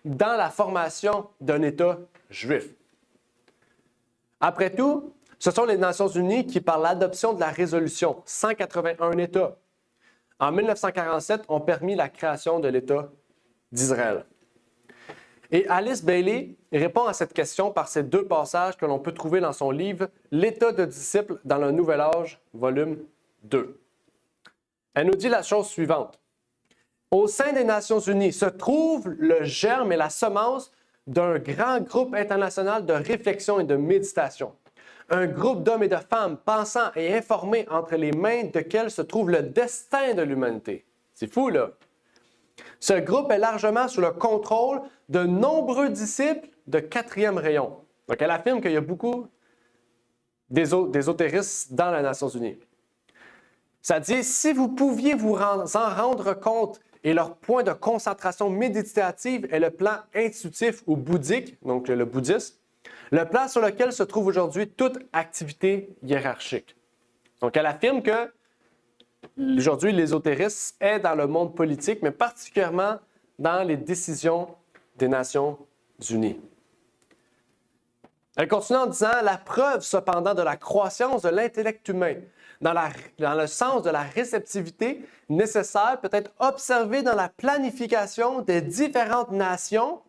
dans la formation d'un État juif. Après tout, ce sont les Nations unies qui, par l'adoption de la résolution 181 États, en 1947, ont permis la création de l'État d'Israël. Et Alice Bailey répond à cette question par ces 2 passages que l'on peut trouver dans son livre « L'État de disciples dans le Nouvel Âge », volume 2. Elle nous dit la chose suivante. Au sein des Nations unies se trouve le germe et la semence d'un grand groupe international de réflexion et de méditation. Un groupe d'hommes et de femmes pensants et informés entre les mains desquels se trouve le destin de l'humanité. C'est fou, là. Ce groupe est largement sous le contrôle de nombreux disciples de 4e rayon. Donc, elle affirme qu'il y a beaucoup d'ésotéristes dans les Nations unies. Ça dit, si vous pouviez vous en rendre compte et leur point de concentration méditative est le plan intuitif ou bouddhique, donc le bouddhisme, le plan sur lequel se trouve aujourd'hui toute activité hiérarchique. Donc, elle affirme que aujourd'hui, l'ésotérisme est dans le monde politique, mais particulièrement dans les décisions des Nations unies. Elle continue en disant « La preuve, cependant, de la croissance de l'intellect humain, dans le sens de la réceptivité nécessaire, peut être observée dans la planification des différentes nations. »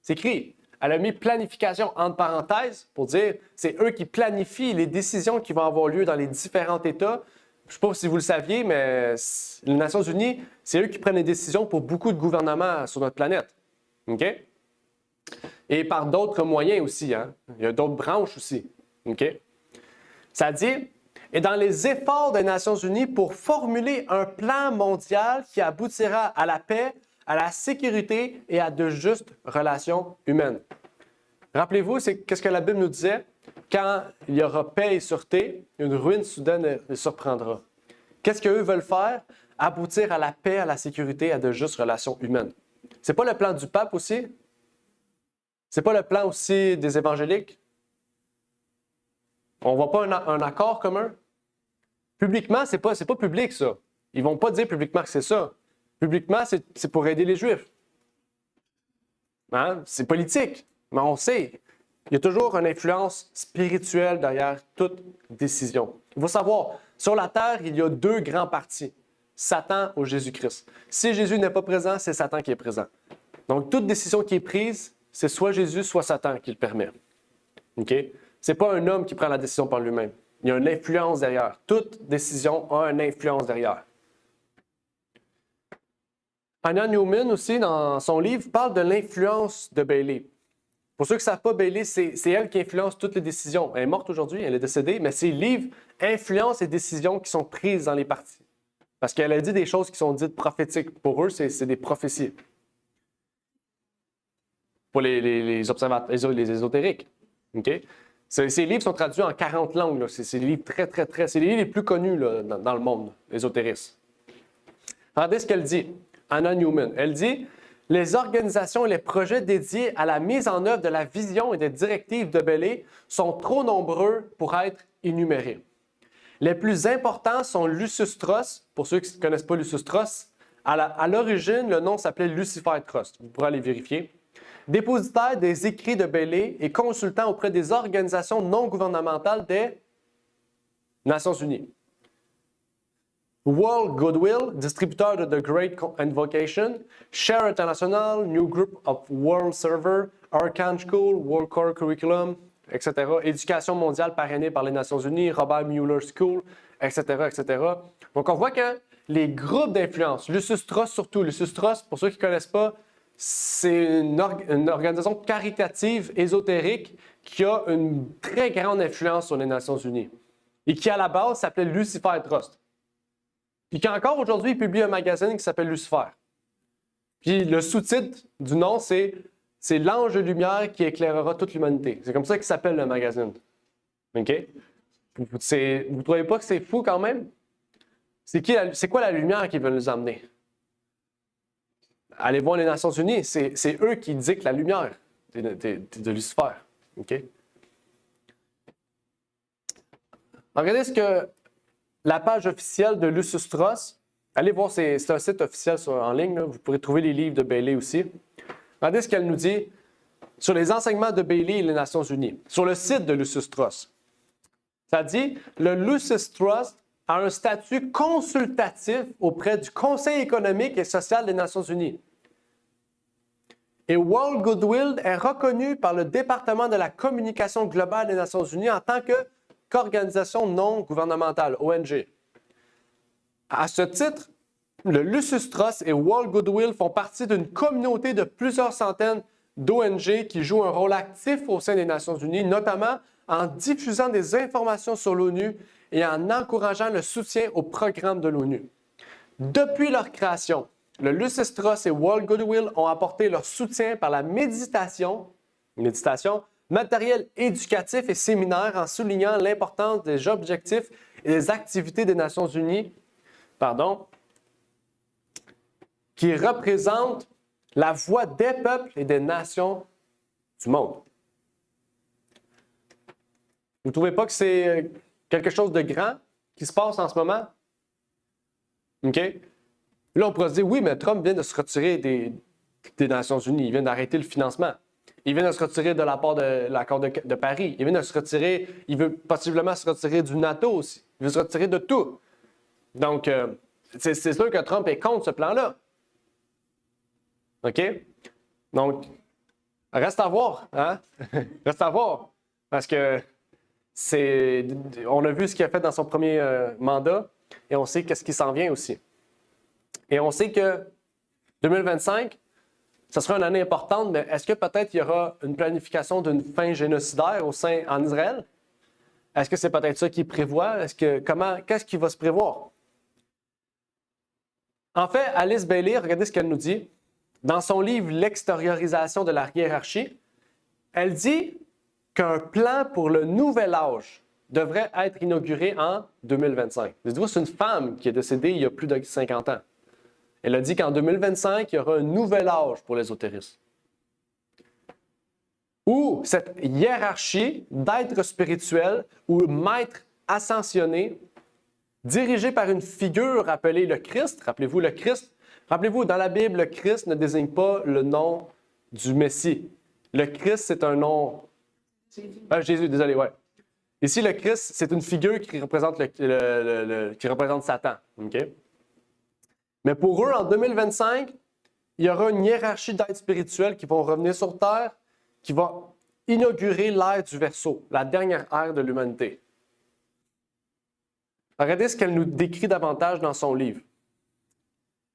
C'est écrit. Elle a mis planification entre parenthèses pour dire c'est eux qui planifient les décisions qui vont avoir lieu dans les différents États. Je ne sais pas si vous le saviez, mais les Nations unies, c'est eux qui prennent les décisions pour beaucoup de gouvernements sur notre planète. OK? Et par d'autres moyens aussi. Hein? Il y a d'autres branches aussi. OK? Ça dit, et dans les efforts des Nations unies pour formuler un plan mondial qui aboutira à la paix, à la sécurité et à de justes relations humaines. Rappelez-vous, c'est qu'est-ce que la Bible nous disait? Quand il y aura paix et sûreté, une ruine soudaine les surprendra. Qu'est-ce qu'eux veulent faire? Aboutir à la paix, à la sécurité et à de justes relations humaines. C'est pas le plan du pape aussi? C'est pas le plan aussi des évangéliques? On ne voit pas un accord commun? Publiquement, c'est pas public, ça. Ils vont pas dire publiquement que c'est ça. Publiquement, c'est pour aider les Juifs. Hein? C'est politique, mais on sait. Il y a toujours une influence spirituelle derrière toute décision. Il faut savoir, sur la terre, il y a deux grands partis, Satan ou Jésus-Christ. Si Jésus n'est pas présent, c'est Satan qui est présent. Donc, toute décision qui est prise, c'est soit Jésus, soit Satan qui le permet. OK? Ce n'est pas un homme qui prend la décision par lui-même. Il y a une influence derrière. Toute décision a une influence derrière. Hannah Newman aussi, dans son livre, parle de l'influence de Bailey. Pour ceux qui ne savent pas, Bailey, c'est elle qui influence toutes les décisions. Elle est morte aujourd'hui, elle est décédée, mais ses livres influencent les décisions qui sont prises dans les partis. Parce qu'elle a dit des choses qui sont dites prophétiques. Pour eux, c'est des prophéties. Pour les observateurs, les ésotériques. Okay? Ces livres sont traduits en 40 langues. C'est des livres c'est les livres les plus connus là, dans le monde, l'ésotérisme. Regardez ce qu'elle dit, Hannah Newman. Elle dit « Les organisations et les projets dédiés à la mise en œuvre de la vision et des directives de Bailey sont trop nombreux pour être énumérés. Les plus importants sont Lucis Trust. Pour ceux qui ne connaissent pas Lucis Trust, à l'origine, le nom s'appelait Lucifer Trust. Vous pourrez aller vérifier. Dépositaire des écrits de Bailey et consultant auprès des organisations non gouvernementales des Nations unies. World Goodwill, distributeur de The Great Invocation, Share International, New Group of World Server, Arcane School, World Core Curriculum, etc. Éducation mondiale parrainée par les Nations unies, Robert Mueller School, etc., etc. Donc, on voit que les groupes d'influence, Lucis Trust surtout, Lucis Trust, pour ceux qui ne connaissent pas, c'est une organisation caritative, ésotérique, qui a une très grande influence sur les Nations unies et qui, à la base, s'appelait Lucifer Trust. Puis qu'encore aujourd'hui, il publie un magazine qui s'appelle Lucifer. Puis le sous-titre du nom, c'est l'ange de lumière qui éclairera toute l'humanité. C'est comme ça qu'il s'appelle le magazine. OK? Vous ne trouvez pas que c'est fou quand même? C'est quoi la lumière qui veut nous emmener? Allez voir les Nations unies, c'est eux qui dictent la lumière de Lucifer. OK? Regardez ce que la page officielle de Lucis Trust. Allez voir, c'est un site officiel en ligne. Là. Vous pourrez trouver les livres de Bailey aussi. Regardez ce qu'elle nous dit sur les enseignements de Bailey et les Nations unies. Sur le site de Lucis Trust. Ça dit, le Lucis Trust a un statut consultatif auprès du Conseil économique et social des Nations unies. Et World Goodwill est reconnu par le département de la communication globale des Nations unies en tant qu'organisation non gouvernementale, ONG. À ce titre, le Lucis Trust et World Goodwill font partie d'une communauté de plusieurs centaines d'ONG qui jouent un rôle actif au sein des Nations unies, notamment en diffusant des informations sur l'ONU et en encourageant le soutien aux programmes de l'ONU. Depuis leur création, le Lucis Trust et World Goodwill ont apporté leur soutien par la méditation, matériel éducatif et séminaire en soulignant l'importance des objectifs et des activités des Nations unies, qui représentent la voix des peuples et des nations du monde. Vous ne trouvez pas que c'est quelque chose de grand qui se passe en ce moment? OK? Là, on pourrait se dire, oui, mais Trump vient de se retirer des Nations unies. Il vient d'arrêter le financement. Il vient de se retirer de l'accord de Paris. Il vient de se retirer, il veut possiblement se retirer du NATO aussi. Il veut se retirer de tout. Donc, c'est sûr que Trump est contre ce plan-là. OK? Donc, reste à voir, hein? Reste à voir. Parce que on a vu ce qu'il a fait dans son premier mandat et on sait qu'est-ce qui s'en vient aussi. Et on sait que 2025, ce sera une année importante, mais est-ce que peut-être il y aura une planification d'une fin génocidaire en Israël? Est-ce que c'est peut-être ça qu'il prévoit? Qu'est-ce qui va se prévoir? En fait, Alice Bailey, regardez ce qu'elle nous dit. Dans son livre L'extériorisation de la hiérarchie, elle dit qu'un plan pour le nouvel âge devrait être inauguré en 2025. Dites-vous, c'est une femme qui est décédée il y a plus de 50 ans. Elle a dit qu'en 2025, il y aura un nouvel âge pour l'ésotérisme. Où cette hiérarchie d'être spirituel ou maître ascensionné, dirigé par une figure appelée le Christ. Rappelez-vous, le Christ. Rappelez-vous, dans la Bible, le Christ ne désigne pas le nom du Messie. Le Christ, c'est un nom... Jésus, désolé, ouais. Ici, le Christ, c'est une figure qui représente, qui représente Satan. Okay? Mais pour eux, en 2025, il y aura une hiérarchie d'êtres spirituels qui vont revenir sur Terre, qui va inaugurer l'ère du Verseau, la dernière ère de l'humanité. Regardez ce qu'elle nous décrit davantage dans son livre.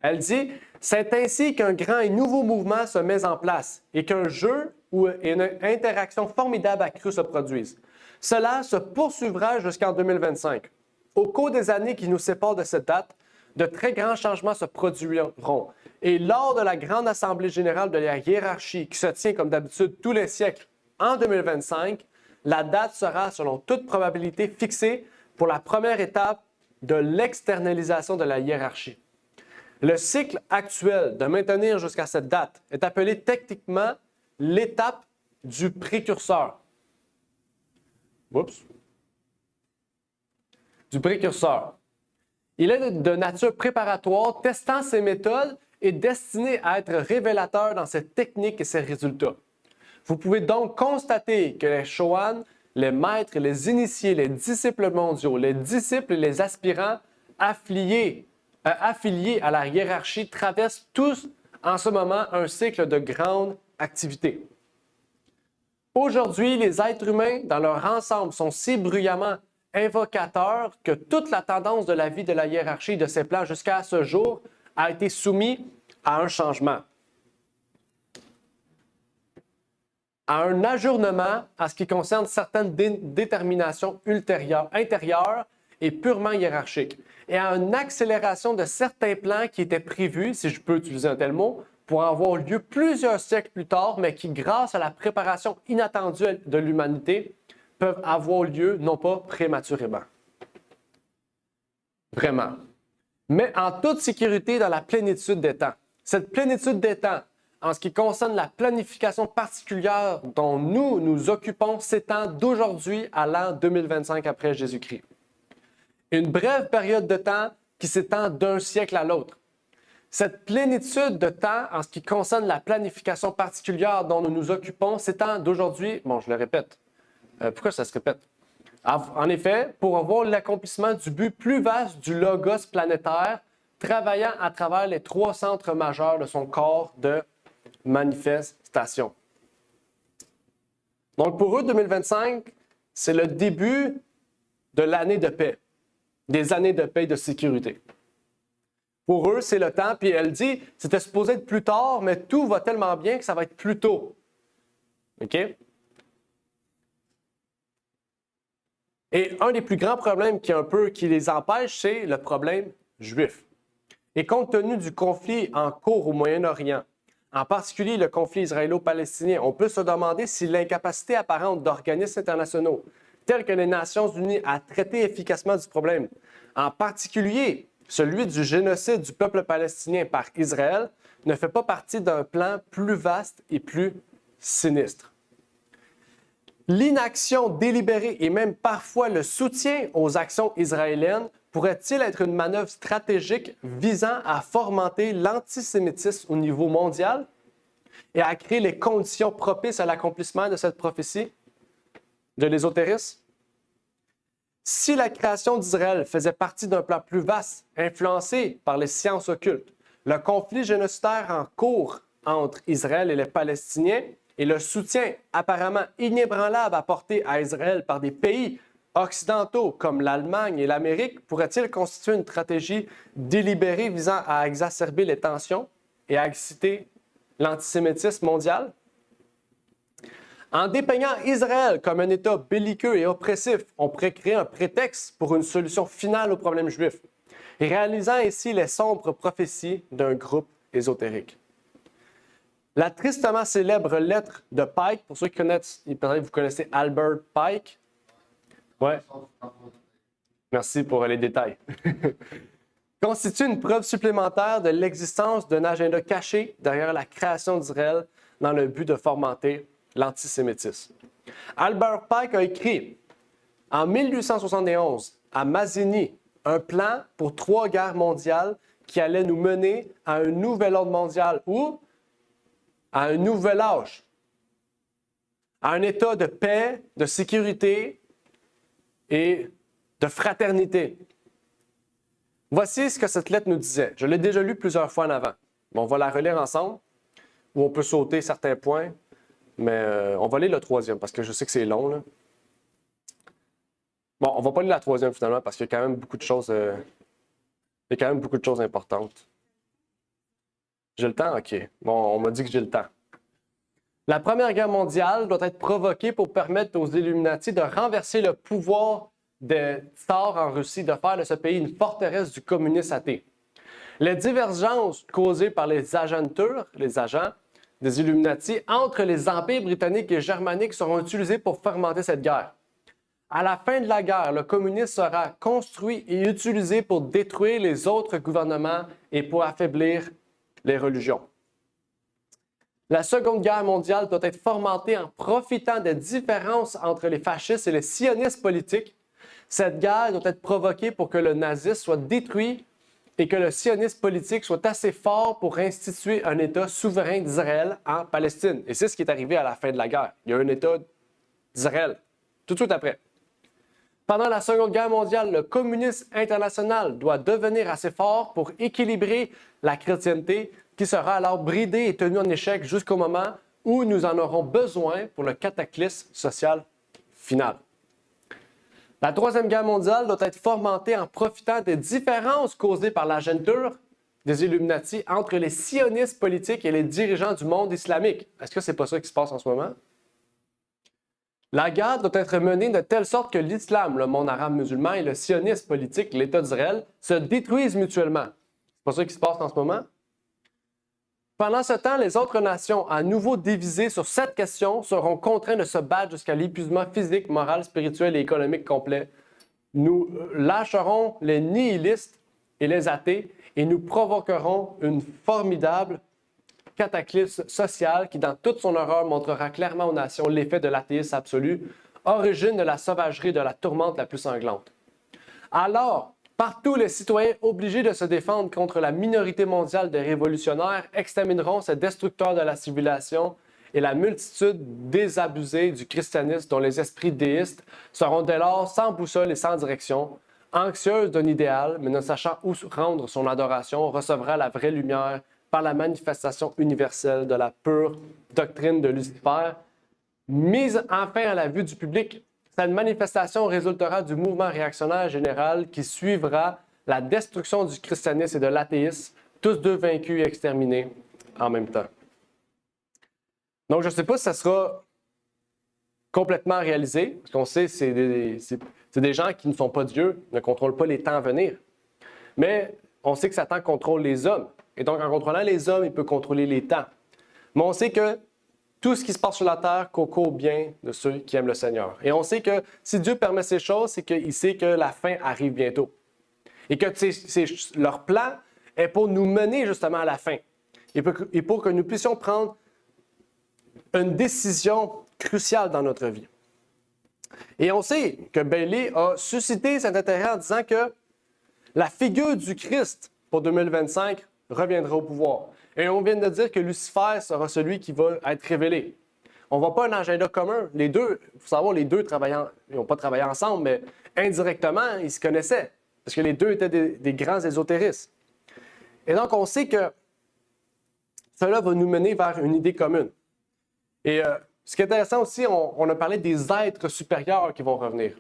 Elle dit « C'est ainsi qu'un grand et nouveau mouvement se met en place et qu'un jeu ou une interaction formidable accrue se produise. Cela se poursuivra jusqu'en 2025. Au cours des années qui nous séparent de cette date, de très grands changements se produiront. Et lors de la grande assemblée générale de la hiérarchie qui se tient comme d'habitude tous les siècles en 2025, la date sera selon toute probabilité fixée pour la première étape de l'externalisation de la hiérarchie. Le cycle actuel de maintenir jusqu'à cette date est appelé techniquement l'étape du précurseur. Oups. Du précurseur. Il est de nature préparatoire, testant ses méthodes et destiné à être révélateur dans ses techniques et ses résultats. Vous pouvez donc constater que les Chohan, les maîtres, les initiés, les disciples mondiaux, les disciples et les aspirants affiliés à la hiérarchie traversent tous en ce moment un cycle de grande activité. Aujourd'hui, les êtres humains, dans leur ensemble, sont si bruyamment invocateurs que toute la tendance de la vie de la hiérarchie de ces plans jusqu'à ce jour a été soumise à un changement, à un ajournement en ce qui concerne certaines déterminations intérieures et purement hiérarchiques, et à une accélération de certains plans qui étaient prévus, si je peux utiliser un tel mot, pour avoir lieu plusieurs siècles plus tard, mais qui, grâce à la préparation inattendue de l'humanité, peuvent avoir lieu, non pas prématurément. Vraiment. Mais en toute sécurité dans la plénitude des temps. Cette plénitude des temps, en ce qui concerne la planification particulière dont nous nous occupons, s'étend d'aujourd'hui à l'an 2025 après Jésus-Christ. Une brève période de temps qui s'étend d'un siècle à l'autre. Cette plénitude de temps, en ce qui concerne la planification particulière dont nous nous occupons, s'étend d'aujourd'hui, je le répète. Pourquoi ça se répète? En effet, pour avoir l'accomplissement du but plus vaste du logos planétaire, travaillant à travers les trois centres majeurs de son corps de manifestation. Donc pour eux, 2025, c'est le début de l'année de paix, des années de paix et de sécurité. Pour eux, c'est le temps, puis elle dit, c'était supposé être plus tard, mais tout va tellement bien que ça va être plus tôt. OK? Et un des plus grands problèmes qui les empêche, c'est le problème juif. Et compte tenu du conflit en cours au Moyen-Orient, en particulier le conflit israélo-palestinien, on peut se demander si l'incapacité apparente d'organismes internationaux, tels que les Nations unies, à traiter efficacement du problème, en particulier celui du génocide du peuple palestinien par Israël, ne fait pas partie d'un plan plus vaste et plus sinistre. L'inaction délibérée et même parfois le soutien aux actions israéliennes pourrait-il être une manœuvre stratégique visant à fomenter l'antisémitisme au niveau mondial? et a créé les conditions propices à l'accomplissement de cette prophétie de l'ésotérisme? Si la création d'Israël faisait partie d'un plan plus vaste, influencé par les sciences occultes, le conflit génocidaire en cours entre Israël et les Palestiniens et le soutien apparemment inébranlable apporté à Israël par des pays occidentaux comme l'Allemagne et l'Amérique pourrait-il constituer une stratégie délibérée visant à exacerber les tensions et à exciter l'antisémitisme mondial? En dépeignant Israël comme un État belliqueux et oppressif, on pourrait créer un prétexte pour une solution finale au problème juif, réalisant ainsi les sombres prophéties d'un groupe ésotérique. La tristement célèbre lettre de Pike, pour ceux qui connaissent, peut-être vous connaissez Albert Pike. Ouais. Merci pour les détails. Constitue une preuve supplémentaire de l'existence d'un agenda caché derrière la création d'Israël dans le but de fomenter l'antisémitisme. Albert Pike a écrit en 1871 à Mazzini un plan pour 3 guerres mondiales qui allait nous mener à un nouvel ordre mondial ou à un nouvel âge, à un état de paix, de sécurité et de fraternité. Voici ce que cette lettre nous disait. Je l'ai déjà lu plusieurs fois en avant. Mais on va la relire ensemble, où on peut sauter certains points, mais on va lire le 3e parce que je sais que c'est long, là. Bon, on va pas lire la 3e finalement parce qu'il y a quand même beaucoup de choses, importantes. J'ai le temps? OK. Bon, on m'a dit que j'ai le temps. La Première Guerre mondiale doit être provoquée pour permettre aux Illuminati de renverser le pouvoir des tsars en Russie, de faire de ce pays une forteresse du communisme athée. Les divergences causées par les agents des Illuminati entre les empires britanniques et germaniques seront utilisées pour fomenter cette guerre. À la fin de la guerre, le communisme sera construit et utilisé pour détruire les autres gouvernements et pour affaiblir les religions. La Seconde Guerre mondiale doit être fomentée en profitant des différences entre les fascistes et les sionistes politiques. Cette guerre doit être provoquée pour que le nazisme soit détruit et que le sionisme politique soit assez fort pour instituer un État souverain d'Israël en Palestine. Et c'est ce qui est arrivé à la fin de la guerre. Il y a un État d'Israël, tout de suite après. Pendant la Seconde Guerre mondiale, le communisme international doit devenir assez fort pour équilibrer la chrétienté qui sera alors bridée et tenue en échec jusqu'au moment où nous en aurons besoin pour le cataclysme social final. La Troisième Guerre mondiale doit être fomentée en profitant des différences causées par l'agenture des Illuminati entre les sionistes politiques et les dirigeants du monde islamique. Est-ce que c'est pas ça qui se passe en ce moment? La guerre doit être menée de telle sorte que l'islam, le monde arabe musulman et le sionisme politique, l'État d'Israël, se détruisent mutuellement. C'est pas ça qui se passe en ce moment? Pendant ce temps, les autres nations, à nouveau divisées sur cette question, seront contraintes de se battre jusqu'à l'épuisement physique, moral, spirituel et économique complet. Nous lâcherons les nihilistes et les athées et nous provoquerons une formidable cataclysme social qui, dans toute son horreur, montrera clairement aux nations l'effet de l'athéisme absolu, origine de la sauvagerie et de la tourmente la plus sanglante. Alors, partout, les citoyens obligés de se défendre contre la minorité mondiale des révolutionnaires extermineront ces destructeurs de la civilisation et la multitude désabusée du christianisme dont les esprits déistes seront dès lors sans boussole et sans direction, anxieuses d'un idéal, mais ne sachant où rendre son adoration, recevra la vraie lumière par la manifestation universelle de la pure doctrine de Lucifer. Mise enfin à la vue du public, cette manifestation résultera du mouvement réactionnaire général qui suivra la destruction du christianisme et de l'athéisme, tous deux vaincus et exterminés en même temps. Donc, je ne sais pas si ça sera complètement réalisé, parce qu'on sait que c'est des gens qui ne sont pas Dieu, ne contrôlent pas les temps à venir. Mais on sait que Satan contrôle les hommes. Et donc, en contrôlant les hommes, il peut contrôler les temps. Mais on sait que tout ce qui se passe sur la terre concourt bien de ceux qui aiment le Seigneur. Et on sait que si Dieu permet ces choses, c'est qu'il sait que la fin arrive bientôt. Et que leur plan est pour nous mener justement à la fin. Et pour que nous puissions prendre une décision cruciale dans notre vie. Et on sait que Bailey a suscité cet intérêt en disant que la figure du Christ pour 2025 reviendra au pouvoir. Et on vient de dire que Lucifer sera celui qui va être révélé. On ne voit pas un agenda commun. Les deux, il faut savoir, les deux ils n'ont pas travaillé ensemble, mais indirectement, ils se connaissaient. Parce que les deux étaient des grands ésotéristes. Et donc, on sait que cela va nous mener vers une idée commune. Et ce qui est intéressant aussi, on a parlé des êtres supérieurs qui vont revenir.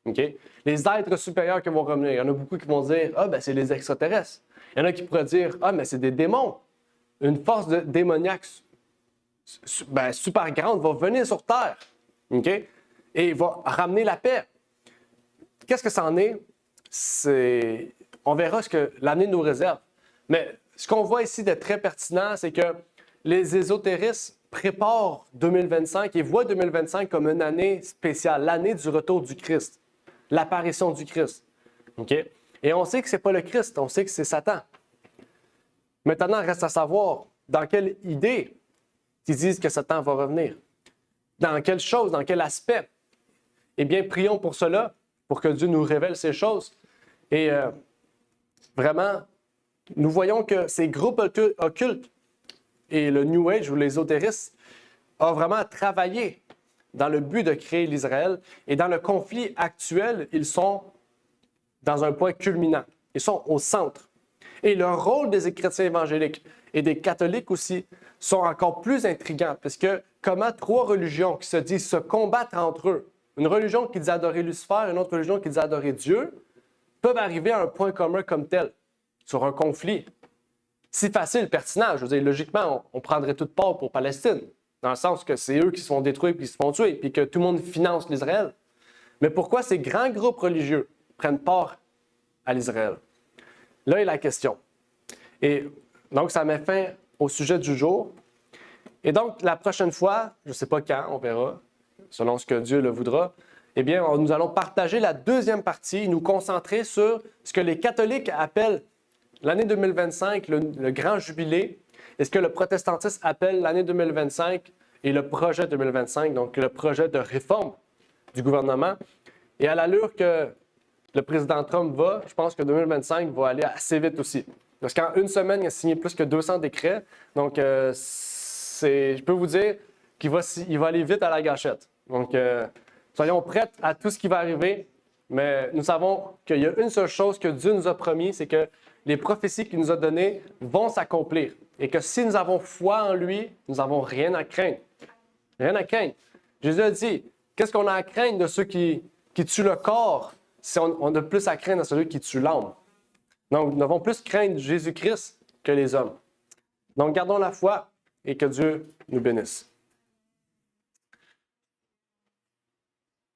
Okay? Les êtres supérieurs qui vont revenir. Il y en a beaucoup qui vont dire « Ah, ben c'est les extraterrestres ». Il y en a qui pourraient dire « Ah, mais c'est des démons. Une force démoniaque super grande va venir sur Terre. Okay? Et va ramener la paix. » Qu'est-ce que ça en est? On verra ce que l'avenir nous réserve. Mais ce qu'on voit ici de très pertinent, c'est que les ésotéristes préparent 2025 et voient 2025 comme une année spéciale, l'année du retour du Christ, l'apparition du Christ. Okay? Et on sait que ce n'est pas le Christ, on sait que c'est Satan. Maintenant, il reste à savoir dans quelle idée ils disent que Satan va revenir. Dans quelle chose, dans quel aspect. Eh bien, prions pour cela, pour que Dieu nous révèle ces choses. Et vraiment, nous voyons que ces groupes occultes et le New Age ou l'ésotérisme ont vraiment travaillé dans le but de créer l'Israël. Et dans le conflit actuel, ils sont dans un point culminant. Ils sont au centre. Et le rôle des chrétiens évangéliques et des catholiques aussi sont encore plus intrigants, parce que comment trois religions qui se disent se combattre entre eux, une religion qui dit adorer Lucifer et une autre religion qui dit adorer Dieu, peuvent arriver à un point commun comme tel, sur un conflit si facile, pertinent. Je veux dire, logiquement, on prendrait toute part pour Palestine, dans le sens que c'est eux qui se font détruire puis qui se font tuer, puis que tout le monde finance l'Israël. Mais pourquoi ces grands groupes religieux prennent part à l'Israël? Là est la question. Et donc, ça met fin au sujet du jour. Et donc, la prochaine fois, je ne sais pas quand, on verra, selon ce que Dieu le voudra, eh bien, nous allons partager la deuxième partie, nous concentrer sur ce que les catholiques appellent l'année 2025, le grand jubilé, et ce que le protestantisme appelle l'année 2025 et le projet 2025, donc le projet de réforme du gouvernement. Et à l'allure que le président Trump va, je pense que 2025 va aller assez vite aussi. Parce qu'en une semaine, il a signé plus que 200 décrets. Donc, je peux vous dire qu'il va aller vite à la gâchette. Donc, soyons prêts à tout ce qui va arriver. Mais nous savons qu'il y a une seule chose que Dieu nous a promis, c'est que les prophéties qu'il nous a données vont s'accomplir. Et que si nous avons foi en lui, nous n'avons rien à craindre. Rien à craindre. Jésus a dit, qu'est-ce qu'on a à craindre de ceux qui tuent le corps si on a plus à craindre de celui qui tue l'âme? Donc, nous devons plus craindre Jésus-Christ que les hommes. Donc, gardons la foi et que Dieu nous bénisse.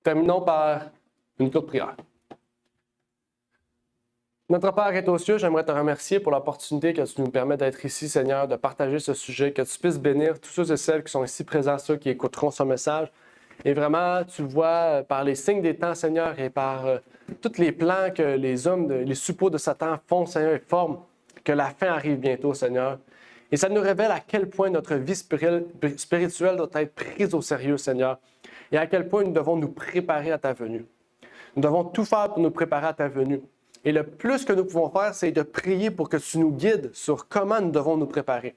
Terminons par une courte prière. Notre Père est aux cieux, j'aimerais te remercier pour l'opportunité que tu nous permets d'être ici, Seigneur, de partager ce sujet, que tu puisses bénir tous ceux et celles qui sont ici présents, ceux qui écouteront ce message. Et vraiment, tu le vois par les signes des temps, Seigneur, et par tous les plans que les hommes, les suppôts de Satan font, Seigneur, et forment, que la fin arrive bientôt, Seigneur. Et ça nous révèle à quel point notre vie spirituelle doit être prise au sérieux, Seigneur, et à quel point nous devons nous préparer à ta venue. Nous devons tout faire pour nous préparer à ta venue. Et le plus que nous pouvons faire, c'est de prier pour que tu nous guides sur comment nous devons nous préparer.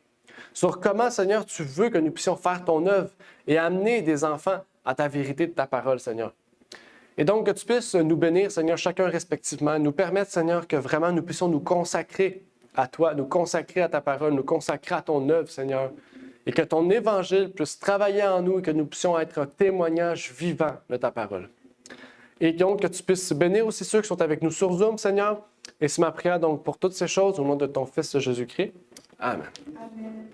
Sur comment, Seigneur, tu veux que nous puissions faire ton œuvre et amener des enfants à ta vérité de ta parole, Seigneur. Et donc, que tu puisses nous bénir, Seigneur, chacun respectivement, nous permettre, Seigneur, que vraiment nous puissions nous consacrer à toi, nous consacrer à ta parole, nous consacrer à ton œuvre, Seigneur, et que ton évangile puisse travailler en nous et que nous puissions être un témoignage vivant de ta parole. Et donc, que tu puisses bénir aussi ceux qui sont avec nous sur Zoom, Seigneur. Et c'est ma prière donc pour toutes ces choses au nom de ton Fils Jésus-Christ. Amen. Amen.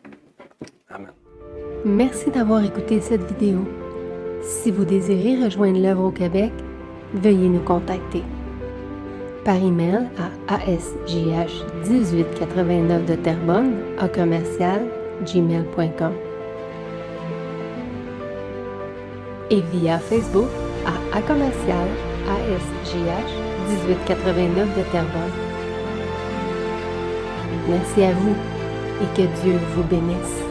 Amen. Merci d'avoir écouté cette vidéo. Si vous désirez rejoindre l'œuvre au Québec, veuillez nous contacter par email à asjh1889 de Terrebonne @gmail.com et via Facebook à commercial ASJH1889 de Terrebonne. Merci à vous et que Dieu vous bénisse.